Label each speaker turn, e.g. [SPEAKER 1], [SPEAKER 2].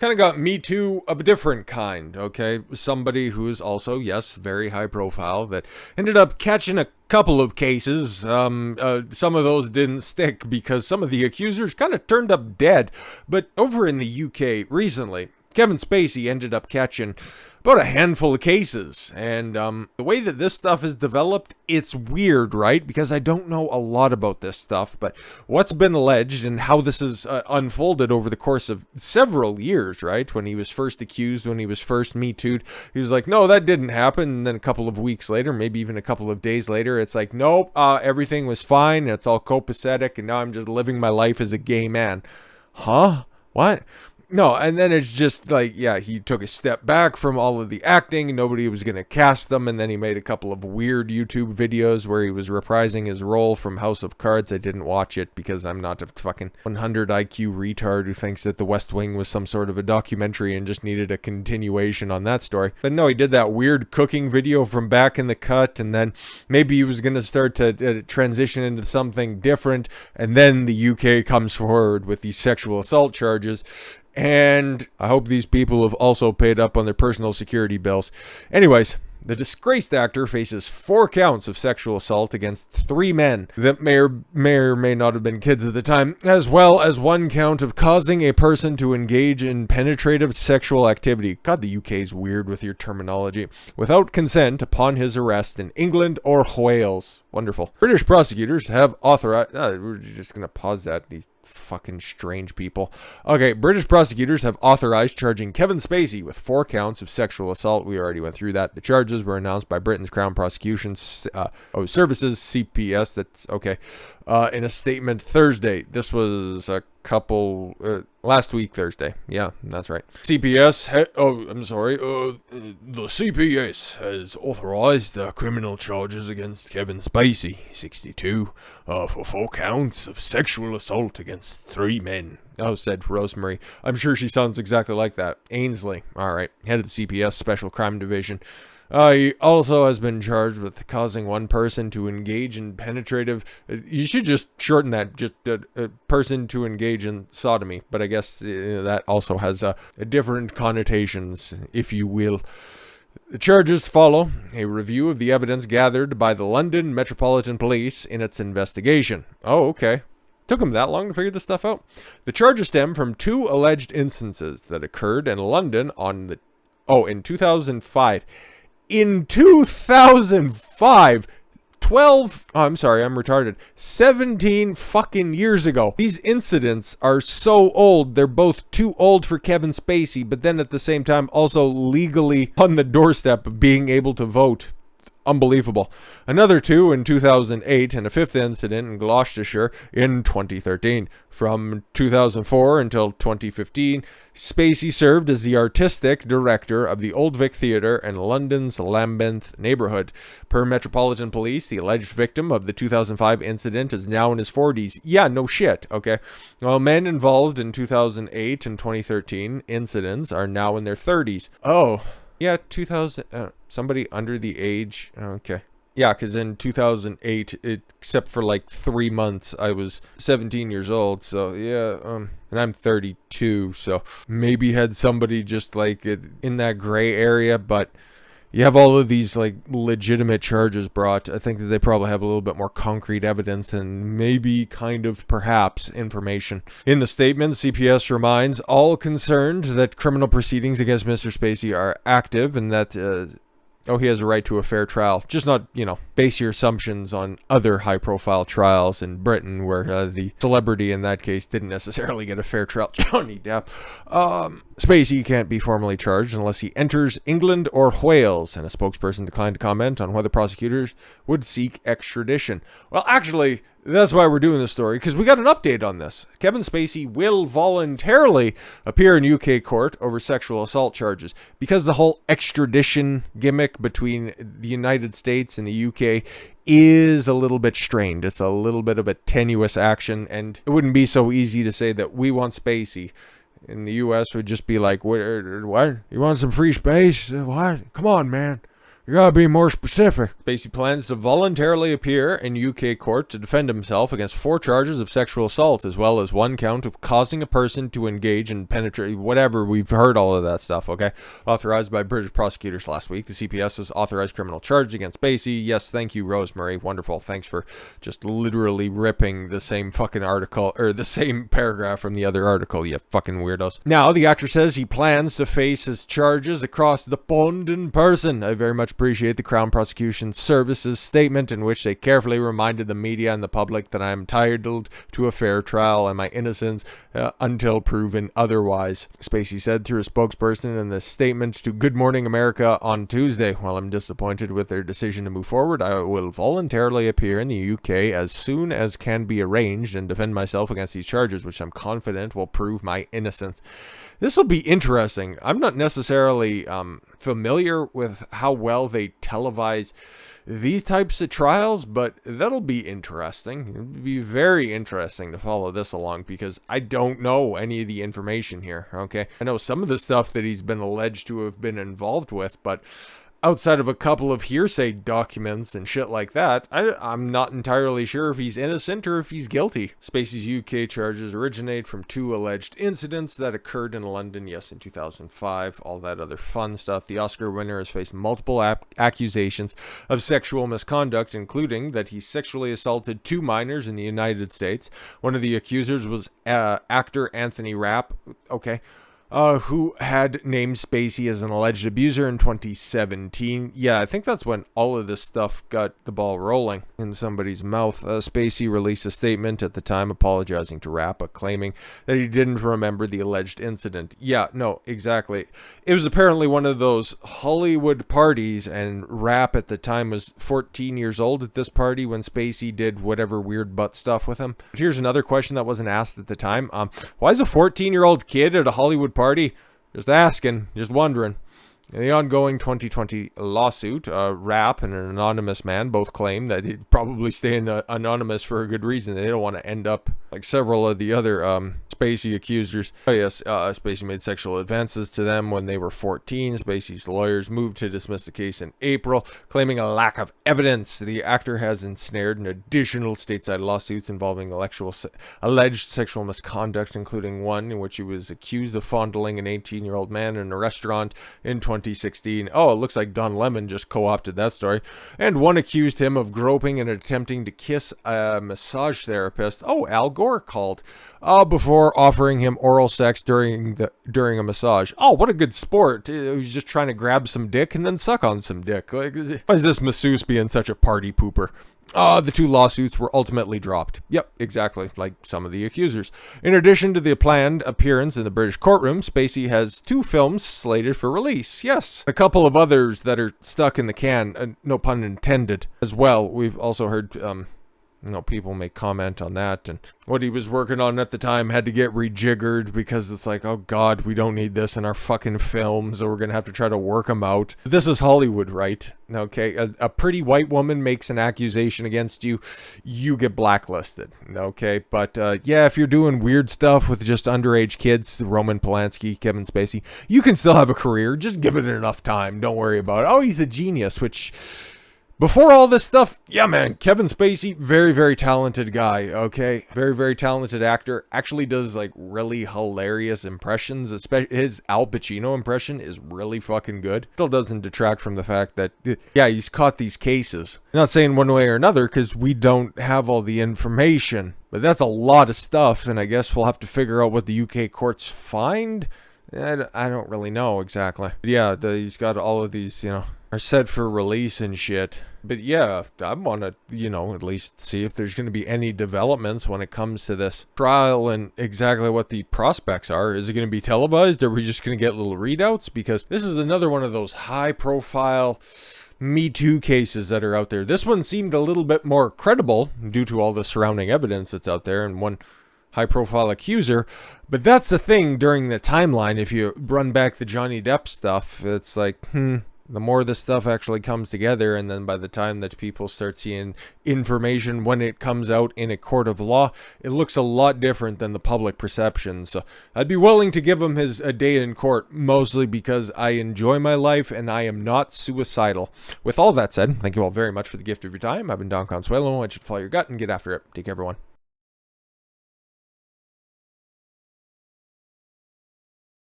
[SPEAKER 1] kind of got Me Too of a different kind, okay? Somebody who is also, yes, very high profile, that ended up catching a couple of cases. Some of those didn't stick because some of the accusers kind of turned up dead. But over in the UK recently, Kevin Spacey ended up catching about a handful of cases. And the way that this stuff is developed, it's weird, right? Because I don't know a lot about this stuff, but what's been alleged and how this has unfolded over the course of several years, right? When he was first accused, when he was first Me Too'd, he was like, no, that didn't happen. And then a couple of weeks later, maybe even a couple of days later, it's like, nope, everything was fine. It's all copacetic. And now I'm just living my life as a gay man. Huh? What? No, and then it's just like, yeah, he took a step back from all of the acting. Nobody was going to cast them. And then he made a couple of weird YouTube videos where he was reprising his role from House of Cards. I didn't watch it because I'm not a fucking 100 IQ retard who thinks that The West Wing was some sort of a documentary and just needed a continuation on that story. But no, he did that weird cooking video from back in the cut. And then maybe he was going to start to transition into something different. And then the UK comes forward with these sexual assault charges. And I hope these people have also paid up on their personal security bills. Anyways, the disgraced actor faces 4 counts of sexual assault against 3 men that may or may not have been kids at the time, as well as 1 count of causing a person to engage in penetrative sexual activity. God, the UK's weird with your terminology. Without consent upon his arrest in England or Wales. Wonderful. British prosecutors have authorized... we're just going to pause that. These fucking strange people. Okay, British prosecutors have authorized charging Kevin Spacey with 4 counts of sexual assault. We already went through that. The charges were announced by Britain's Crown Prosecution Services, CPS. That's okay. In a statement Thursday. This was a couple... last week, Thursday. Yeah, that's right. CPS... the CPS has authorized criminal charges against Kevin Spacey, 62, for 4 counts of sexual assault against 3 men. Oh, said Rosemary. I'm sure she sounds exactly like that. Ainsley. All right. Head of the CPS Special Crime Division. He also has been charged with causing 1 person to engage in penetrative... you should just shorten that. Just a person to engage in sodomy. But I guess that also has different connotations, if you will. The charges follow a review of the evidence gathered by the London Metropolitan Police in its investigation. Oh, okay. Took them that long to figure this stuff out. The charges stem from 2 alleged instances that occurred in London in 2005. In 2005, 17 fucking years ago. These incidents are so old, they're both too old for Kevin Spacey, but then at the same time also legally on the doorstep of being able to vote. Unbelievable. Another 2 in 2008 and a 5th incident in Gloucestershire in 2013. From 2004 until 2015, Spacey served as the artistic director of the Old Vic Theatre in London's Lambeth neighbourhood. Per Metropolitan Police, the alleged victim of the 2005 incident is now in his 40s. Yeah, no shit, okay? While men involved in 2008 and 2013 incidents are now in their 30s. Oh, yeah, 2000... somebody under the age... okay. Yeah, because in 2008, except for like 3 months, I was 17 years old. So, yeah, and I'm 32. So, maybe had somebody just like in that gray area. But you have all of these like legitimate charges brought. I think that they probably have a little bit more concrete evidence and maybe kind of perhaps information. In the statement, CPS reminds all concerned that criminal proceedings against Mr. Spacey are active and that... he has a right to a fair trial. Just not, base your assumptions on other high-profile trials in Britain where the celebrity in that case didn't necessarily get a fair trial. Johnny Depp. Spacey can't be formally charged unless he enters England or Wales, and a spokesperson declined to comment on whether prosecutors would seek extradition. Well, actually, that's why we're doing this story, because we got an update on this. Kevin Spacey will voluntarily appear in UK court over sexual assault charges, because the whole extradition gimmick between the United States and the UK is a little bit strained. It's a little bit of a tenuous action, and it wouldn't be so easy to say that we want Spacey. In the U.S. would just be like, what? You want some free space? What? Come on, man. You gotta be more specific. Spacey plans to voluntarily appear in UK court to defend himself against 4 charges of sexual assault, as well as 1 count of causing a person to engage in penetrate. Whatever, we've heard all of that stuff, okay? Authorized by British prosecutors last week. The CPS has authorized criminal charge against Spacey. Yes, thank you, Rosemary. Wonderful. Thanks for just literally ripping the same fucking article, or the same paragraph from the other article, you fucking weirdos. Now, the actor says he plans to face his charges across the pond in person. I very much appreciate the Crown Prosecution Service's statement in which they carefully reminded the media and the public that I am entitled to a fair trial and my innocence until proven otherwise, Spacey said through a spokesperson in the statement to Good Morning America on Tuesday. While I'm disappointed with their decision to move forward, I will voluntarily appear in the UK as soon as can be arranged and defend myself against these charges, which I'm confident will prove my innocence. This will be interesting. I'm not necessarily familiar with how well they televise these types of trials, but that'll be interesting. It'll be very interesting to follow this along because I don't know any of the information here, okay? I know some of the stuff that he's been alleged to have been involved with, but outside of a couple of hearsay documents and shit like that, I'm not entirely sure if he's innocent or if he's guilty. Spacey's UK charges originate from 2 alleged incidents that occurred in London, yes, in 2005, all that other fun stuff. The Oscar winner has faced multiple accusations of sexual misconduct, including that he sexually assaulted 2 minors in the United States. One of the accusers was actor Anthony Rapp, okay, who had named Spacey as an alleged abuser in 2017. Yeah, I think that's when all of this stuff got the ball rolling in somebody's mouth. Spacey released a statement at the time apologizing to Rapp, but claiming that he didn't remember the alleged incident. Yeah, no, exactly. It was apparently one of those Hollywood parties, and Rapp at the time was 14 years old at this party when Spacey did whatever weird butt stuff with him. But here's another question that wasn't asked at the time. Why is a 14-year-old kid at a Hollywood party? Just asking, just wondering. In the ongoing 2020 lawsuit, Rapp and an anonymous man both claim that he'd probably stay anonymous for a good reason. They don't want to end up like several of the other Spacey accusers. Oh yes, Spacey made sexual advances to them when they were 14. Spacey's lawyers moved to dismiss the case in April, claiming a lack of evidence. The actor has ensnared in additional stateside lawsuits involving alleged sexual misconduct, including one in which he was accused of fondling an 18-year-old man in a restaurant in 2016. Oh, it looks like Don Lemon just co-opted that story. And one accused him of groping and attempting to kiss a massage therapist. Oh, Al Gore called. Before offering him oral sex during a massage. Oh, what a good sport. He was just trying to grab some dick and then suck on some dick. Like, why is this masseuse being such a party pooper? The 2 lawsuits were ultimately dropped. Yep, exactly, like some of the accusers. In addition to the planned appearance in the British courtroom, Spacey has 2 films slated for release. Yes, a couple of others that are stuck in the can, no pun intended, as well. We've also heard people make comment on that, and what he was working on at the time had to get rejiggered because it's like, oh god, we don't need this in our fucking films, so we're gonna have to try to work them out. This is Hollywood, right? Okay, a pretty white woman makes an accusation against you, you get blacklisted, okay? But yeah, if you're doing weird stuff with just underage kids, Roman Polanski, Kevin Spacey, you can still have a career. Just give it enough time. Don't worry about it. Oh, he's a genius, which... Before all this stuff, yeah, man, Kevin Spacey, very, very talented guy, okay? Very, very talented actor. Actually does, like, really hilarious impressions. Especially his Al Pacino impression is really fucking good. Still doesn't detract from the fact that, yeah, he's caught these cases. I'm not saying one way or another, because we don't have all the information. But that's a lot of stuff, and I guess we'll have to figure out what the UK courts find. I don't really know exactly. But yeah, he's got all of these, are set for release and shit. But yeah, I want to, at least see if there's going to be any developments when it comes to this trial and exactly what the prospects are. Is it going to be televised? Or are we just going to get little readouts? Because this is another one of those high-profile Me Too cases that are out there. This one seemed a little bit more credible due to all the surrounding evidence that's out there and one high-profile accuser. But that's the thing during the timeline. If you run back the Johnny Depp stuff, it's like, the more this stuff actually comes together, and then by the time that people start seeing information when it comes out in a court of law, it looks a lot different than the public perception. So I'd be willing to give him a day in court, mostly because I enjoy my life and I am not suicidal. With all that said, thank you all very much for the gift of your time. I've been Don Consuelo. I want you to follow your gut and get after it. Take care, everyone.